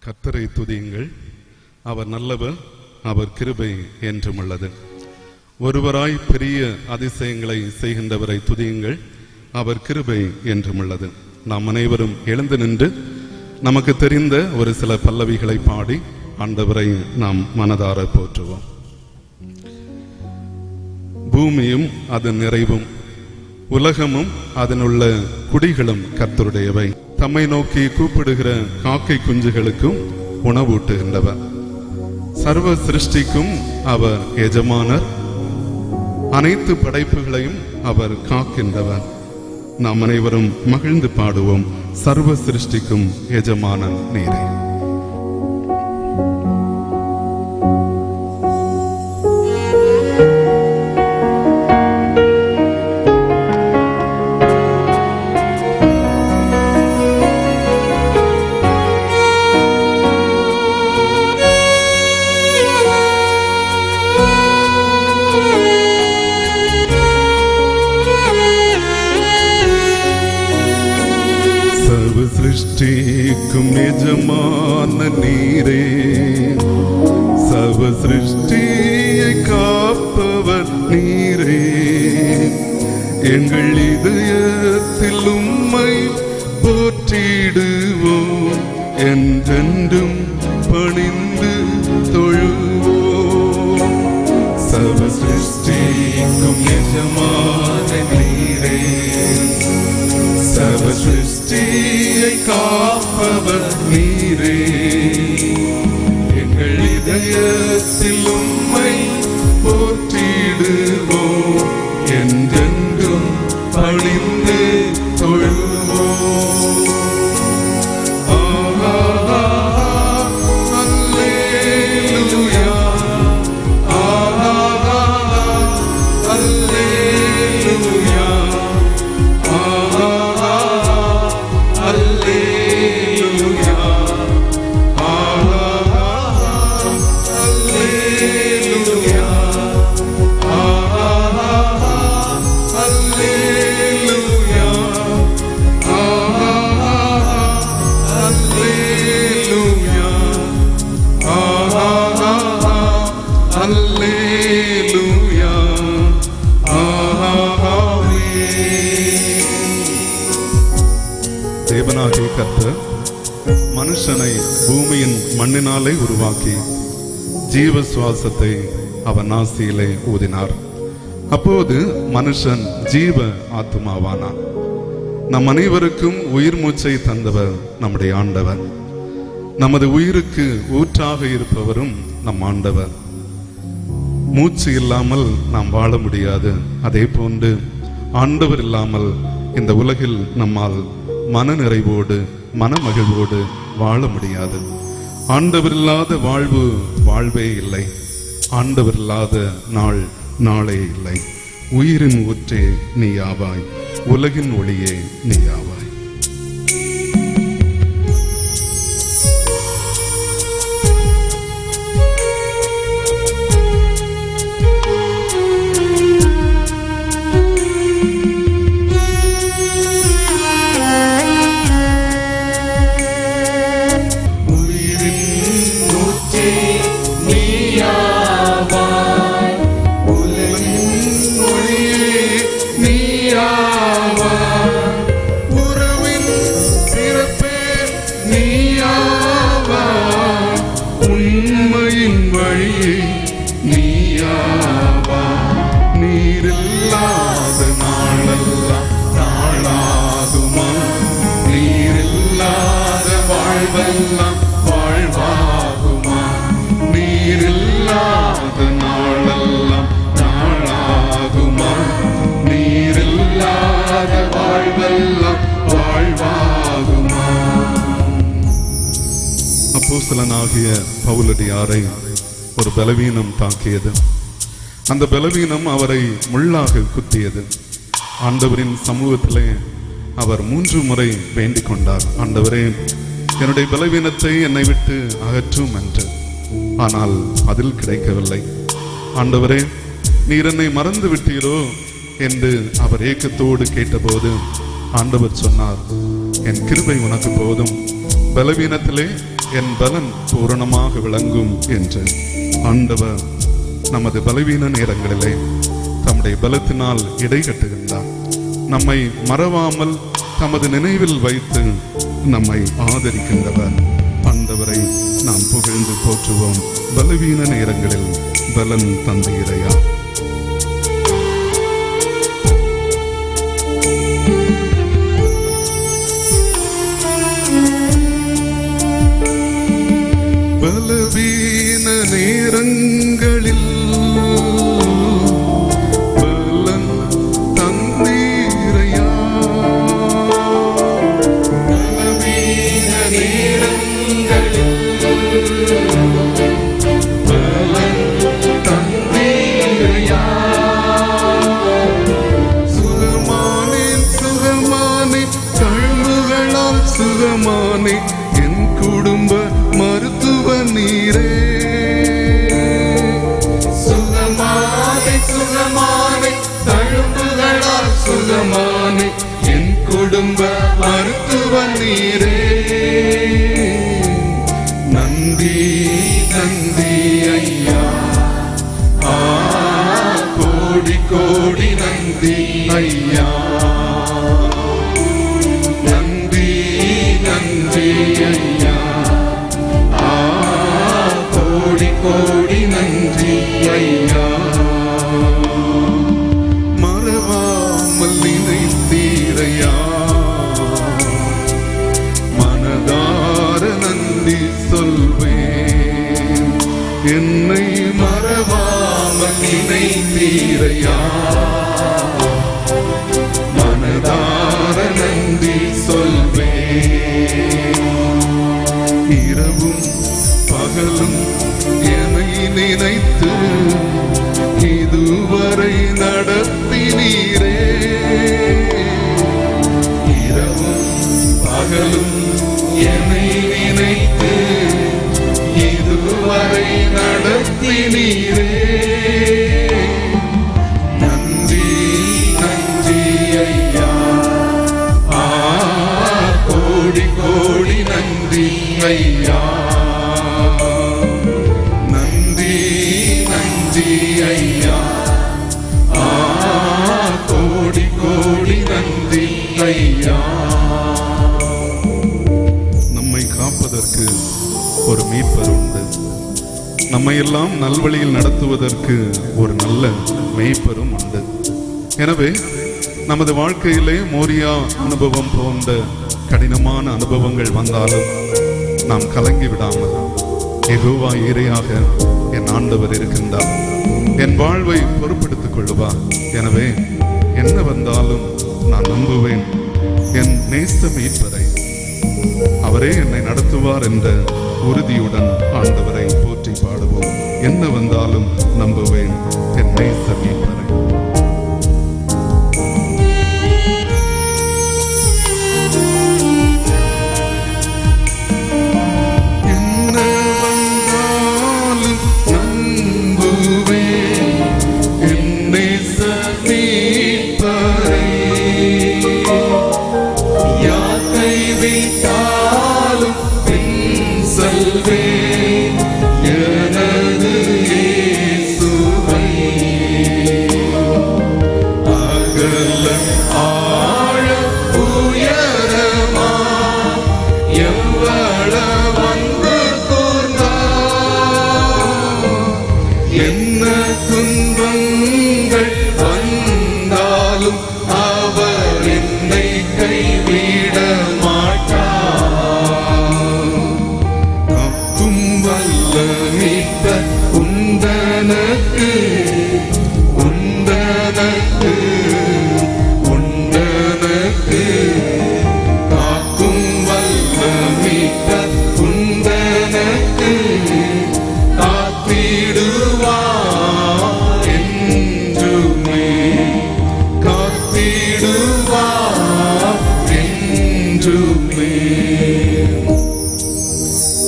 கர்த்தரை துதியுங்கள், அவர் நல்லவர், அவர் கிருபை என்றும் உள்ளது. ஒருவராய் பெரிய அதிசயங்களை செய்கின்றவரை துதியுங்கள், அவர் கிருபை என்றும் உள்ளது. நாம் அனைவரும் எழுந்து நின்று நமக்கு தெரிந்த ஒரு சில பல்லவிகளை பாடி ஆண்டவரை நாம் மனதார போற்றுவோம். பூமியும் அதன் நிறைவும் உலகமும் அதனுள்ள குடிகளும் கர்த்தருடையவை. தம்மை நோக்கி கூப்பிடுகிற காக்கை குஞ்சுகளுக்கும் உணவூட்டுகின்றவர். சர்வ சிருஷ்டிக்கும் அவர் எஜமானர், அனைத்து படைப்புகளையும் அவர் காக்கின்றவர். நாம் அனைவரும் மகிழ்ந்து பாடுவோம், சர்வ சிருஷ்டிக்கும் எஜமானன் நீரே. சிருஷ்டிக்கும் எஜமான நீரே, சர்வ சிருஷ்டியை காப்பவர் நீரே. எங்கள் இதயத்தில் உம்மை போற்றிடுவோம், என்றென்றும் பணிந்து தொழுவோம். சர்வ சிருஷ்டிக்கும் எஜமான நீரே, சர்வ சிருஷ்டியை காப்பவர் நீரே. எங்கள் இதயத்தில் உம்மை போற்றிடுவோம், என்றென்றும் பணிந்து தொழுவோம். தேவனாகிய கர்த்தர் மனுஷனை பூமியின் மண்ணினாலே உருவாக்கி ஜீவ சுவாசத்தை அவன் நாசியிலே ஊதினார். அப்போது மனுஷன் ஜீவ ஆத்துமாவானான். நம் அனைவருக்கும் உயிர் மூச்சை தந்தவர் நம்முடைய ஆண்டவர். நமது உயிருக்கு ஊற்றாக இருப்பவரும் நம் ஆண்டவர். மூச்சு இல்லாமல் நாம் வாழ முடியாது. அதே போன்று ஆண்டவர் இல்லாமல் இந்த உலகில் நம்மால் மன நிறைவோடு மன மகிழ்வோடு வாழ முடியாது. ஆண்டவர் இல்லாத வாழ்வு வாழ்வே இல்லை. ஆண்டவர் இல்லாத நாள் நாளே இல்லை. உயிரின் ஊற்றே நீயாவாய், உலகின் ஒளியே நீயாவாய். நீரில்லாத நாளெல்லாம் நாளாகுமா? நீரில்லாத வாழ்வெல்லாம் வாழ்வாகுமா? நீரில்லாத நாளெல்லாம் நாளாகுமா? நீரில்லாத வாழ்வெல்லாம் வாழ்வாகுமா? அப்போஸ்தலனாகிய பவுலடியாரை ஒரு பலவீனம் தாக்கியது. அந்த பலவீனம் அவரை முள்ளாக குத்தியது. ஆண்டவரின் சமூகத்திலே அவர் 3 முறை வேண்டிக் கொண்டார், ஆண்டவரே என்னுடைய பலவீனத்தை என்னை விட்டு அகற்றும் என்று. ஆனால் பதில் கிடைக்கவில்லை. ஆண்டவரே நீர் என்னை மறந்து விட்டீரோ என்று அவர் ஏக்கத்தோடு கேட்டபோது ஆண்டவர் சொன்னார், என் கிருபை உனக்கு போதும், பலவீனத்திலே என் பலன் பூரணமாக விளங்கும் என்று ஆண்டவர் நமது பலவீன நேரங்களிலே தம்முடைய பலத்தினால் இடைகட்டுகின்றார். நம்மை மறவாமல் தமது நினைவில் வைத்து நம்மை ஆதரிக்கின்றவர். ஆண்டவரை நாம் புகழ்ந்து போற்றுவோம். பலவீன நேரங்களில் பலன் தந்தீரையா. பலவீன நேரங்களில் பலன் தந்தீரையா. பலவீன நேரங்களில் பலன் தந்தீரையா. சுகமானேன் சுகமானேன் தழும்புகளால் சுகமானே என் குடும்ப மருத்துவ நீரே. சுகமானே சுகமானே தழும்புகளால் சுகமானே என் குடும்ப மருத்துவ நீரே. நன்றி நன்றி ஐயா, கோடி கோடி நன்றி ஐயா. நன்றி நன்றி ஐயா, கோடி கோடி நன்றி ஐயா. மறவாமல் நினைத்தீரையா, மனதார நன்றி சொல்வேன். என்னை மறவாமல் நினைத்தீரையா, மனதார நன்றி சொல்வேன். இரவும் பகலும் என்னை நினைத்து இதுவரை நடத்தினீரே. இரவும் பகலும் என்னை நினைத்து இதுவரை நடத்தினீரே. நன்றி நன்றி ஐயா, கோடி கோடி நன்றி ஐயா. நன்றி நன்றி ஐயா, கோடி கோடி நன்றி ஐயா. நம்மை காப்பதற்கு ஒரு மீட்பர் உண்டு. நம்மை எல்லாம் நல்வழியில் நடத்துவதற்கு ஒரு நல்ல மேய்ப்பரும் உண்டு. எனவே நமது வாழ்க்கையிலே மோரியா அனுபவம் போன்ற கடினமான அனுபவங்கள் வந்தாலும் நாம் கலங்கி விடாமல், யெகோவா ஈரையாக என் ஆண்டவர் இருக்கின்றார், என் வாழ்வை பொறுப்பெடுத்துக் கொள்ளுவார். எனவே என்ன வந்தாலும் நான் நம்புவேன் என் நேச மீட்பரை, அவரே என்னை நடத்துவார் என்ற உறுதியுடன் ஆண்டவரை போற்றி பாடுவோம். என்ன வந்தாலும் நம்புவேன் என் நேச மீட்பரை.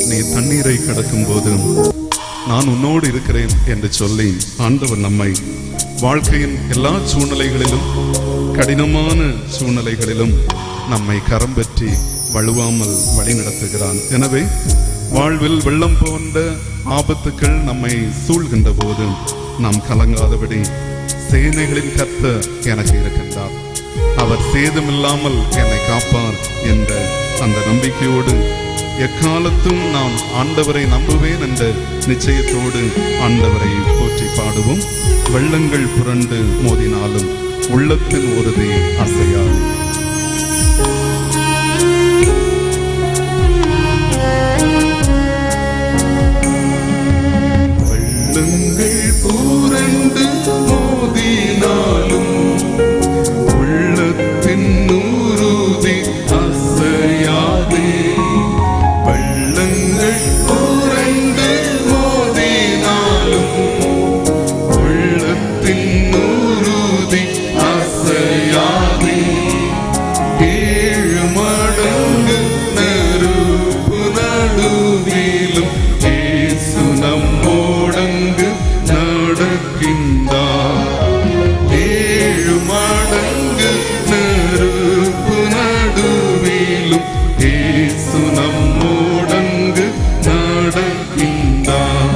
நீ தண்ணீரை கடக்கும் போது நான் உன்னோடு இருக்கிறேன் என்று சொல்லி ஆண்டவர் நம்மை வாழ்க்கையின் எல்லா சூழ்நிலைகளிலும், கடினமான சூழ்நிலைகளிலும் நம்மை கரம் பற்றி வழுவாமல் வழி நடத்துகிறான். எனவே வாழ்வில் வெள்ளம் போன்ற ஆபத்துக்கள் நம்மை சூழ்கின்ற போது நாம் கலங்காதபடி சேனைகளின் கர்த்தர் எனக்கு இருக்கின்றார், அவர் சேதமில்லாமல் என்னை காப்பார் என்ற அந்த நம்பிக்கையோடு எக்காலத்தும் நாம் ஆண்டவரை நம்புவேன் என்ற நிச்சயத்தோடு ஆண்டவரை போற்றி பாடுவோம். வெள்ளங்கள் புரண்டு மோதினாலும் உள்ளத்தின் உறுதி அசையாது. வெள்ளங்கள் புரண்டு மோதினாலும் உள்ளத்தின் உறுதி அசையாதே. வெள்ளங்கள் புரண்டு மோதினாலும் உள்ளத்தின் உறுதி அசையாதே. ஏழு மடங்கு நெருப்பு நடுவிலும் இயேசு நம்மோடங்கு நடக்கின்றார். ஏழு மடங்கு நெருப்பு நடுவிலும் இயேசு நம்மோடங்கு நடக்கின்றார்.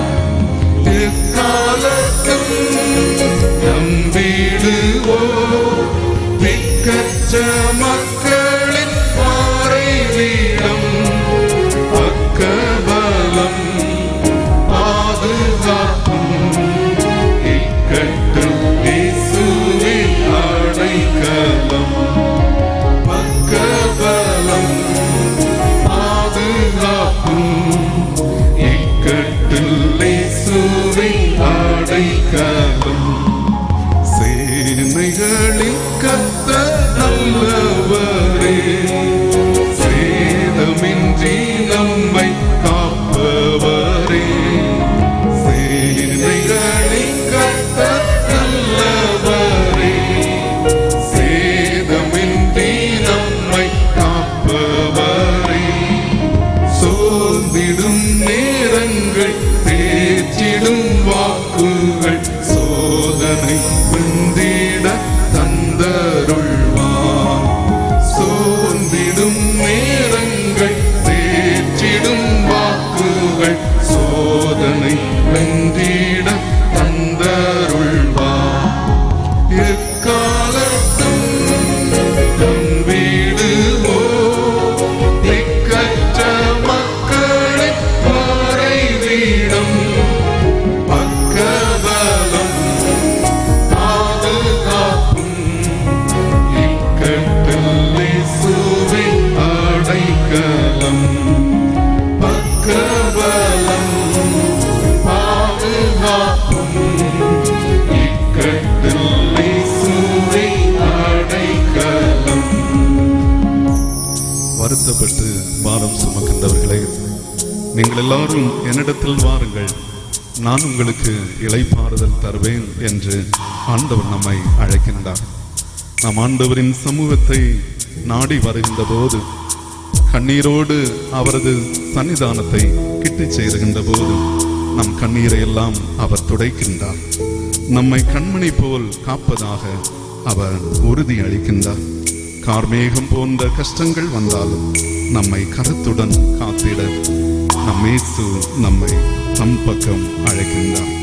எக்காலத்தும் நம்பிடுவோம் திக்கற்ற மக்களின் மறைவிடம், பக்கபலம் பாதுகாப்பும் இக்கட்டும் இயேசுவின் அடைக்கலம். பக்கபலம் பாதுகாப்பும் இக்கட்டில் இயேசுவின் அடைக்கலம். சேனைகளின் கர்த்தர் நல்லவரே, சேதமின்றி நம்மை காப்பவரே. சேனைகளின் கர்த்தர் நல்லவரே, சேதமின்றி நம்மை காப்பவரே. சோர்ந்திடும் நேரங்கள் தேற்றிடும் வாக்குகள் சோதனை வெந்திட தந்தருள்வார். சோர்ந்திடும் நேரங்கள் தேற்றிடும் வாக்குகள் சோதனை வெந்திட தந்தருள்வார். எக்காலத்தும் நம்பிடுவோம் திக்கற்ற மக்களின் மறைவிடம், பக்கபலம் பாதுகாப்பும் இக்கட்டில் இயேசுவின் அடைக்கலம். பக்கபலம் பாதுகாப்பும் இக்கட்டில் இயேசுவின் அடைக்கலம். வருத்தப்பட்டு பாரம் சுமக்கின்றவர்களே, நீங்கள் எல்லாரும் என்னிடத்தில் வாருங்கள், நான் உங்களுக்கு இளைப்பாறுதல் தருவேன் என்று ஆண்டவர் நம்மை அழைக்கின்றார். நாம் ஆண்டவரின் சமூகத்தை நாடி வருகின்ற போது, கண்ணீரோடு அவரது சன்னிதானத்தை கிட்டிச் சேருகின்ற போது நம் கண்ணீரை எல்லாம் அவர் துடைக்கின்றார். நம்மை கண்மணி போல் காப்பதாக அவர் உறுதி அளிக்கின்றார். கார்மேகம் போன்ற கஷ்டங்கள் வந்தாலும் நம்மை கருத்துடன் காத்திட நம் இயேசு நம்மை நம் பக்கம் அழைக்கின்றார்.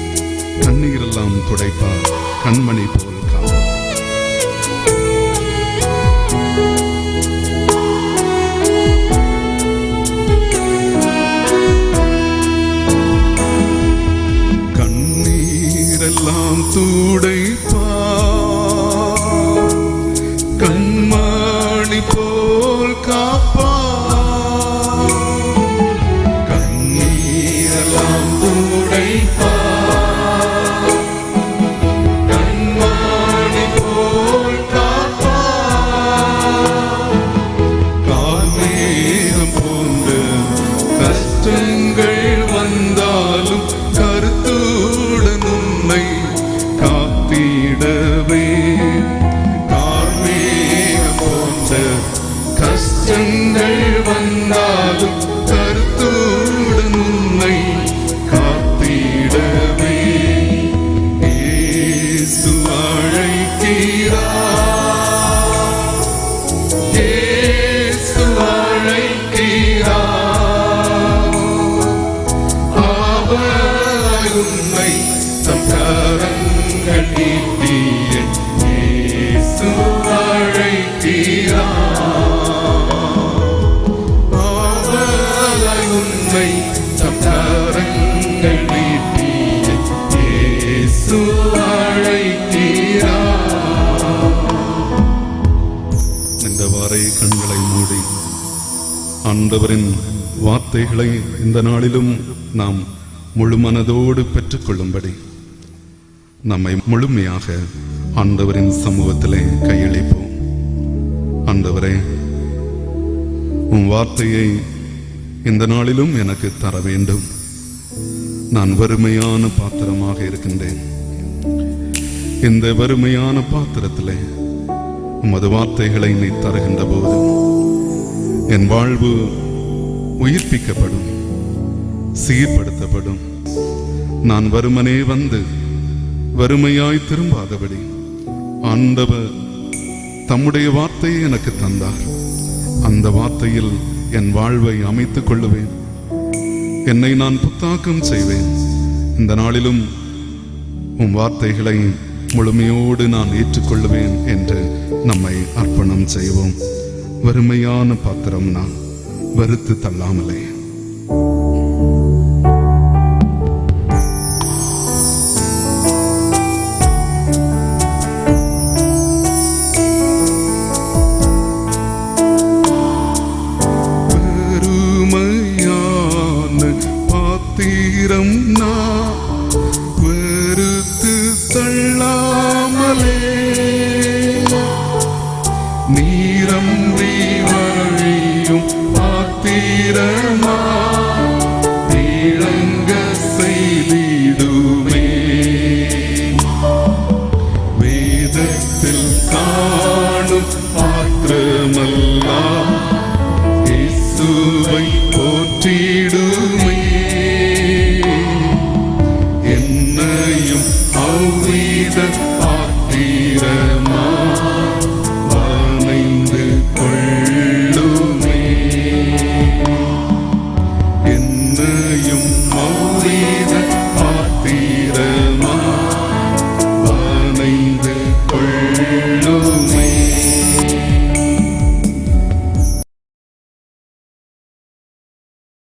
கண்ணீரெல்லாம் துடைப்பார், கண்மணி போல் காப்பார். கண்ணீரெல்லாம் துடைப்பார், கண்மணி போல் காப்பார். கண்ணீரெல்லாம் துடைப்பார், கண்மணி போல் காப்பார். கார்மேகம் போன்ற கஷ்டங்கள் வந்தாலும் கருத்துடன் உன்னை காத்திடவே. கார்மேகம் போன்ற கஷ்டங்கள் வந்தாலும் கருத்துடன் உன்னை காத்திடவே. இயேசு அழைக்கிறார், இயேசு அழைக்கிறார். உம்மை தம் கரங்கள் நீட்டிய இயேசு அழைக்கிறார். உம்மை தம் கரங்கள் நீட்டிய இயேசு அழைக்கிறார். இந்த வாரை கண்களை மூடி ஆண்டவரின் வார்த்தைகளை இந்த நாளிலும் நாம் முழு மனதோடு பெற்றுக்கொள்ளும்படி நம்மை முழுமையாக ஆண்டவரின் சமூகத்திலே கையளிப்போம். ஆண்டவரே, உம் வார்த்தையை இந்த நாளிலும் எனக்கு தர வேண்டும். நான் வறுமையான பாத்திரமாக இருக்கின்றேன். இந்த வறுமையான பாத்திரத்திலே உமது வார்த்தைகளை நீ தருகின்ற போது என் வாழ்வு உயிர்ப்பிக்கப்படும், சீர்படுத்தப்படும். நான் வருமனே வந்து வறுமையாய் திரும்பாதபடி ஆண்டவர் தம்முடைய வார்த்தையை எனக்கு தந்தார். அந்த வார்த்தையில் என் வாழ்வை அமைத்துக் கொள்ளுவேன். என்னை நான் புத்தாக்கம் செய்வேன். இந்த நாளிலும் உம் வார்த்தைகளை முழுமையோடு நான் ஏற்றுக்கொள்ளுவேன் என்று நம்மை அர்ப்பணம் செய்வோம். வறுமையான பாத்திரம் நான் வெறுத்து தள்ளாமலே. வறுமையான பாத்திரம் நான் வெறுத்து தள்ளாமலே, நீரம்பி வழியும் பாத்திரமா திளங்க செய்திடுமே. வேதத்தில் காணும் பாத்திரமல்லா இயேசுவை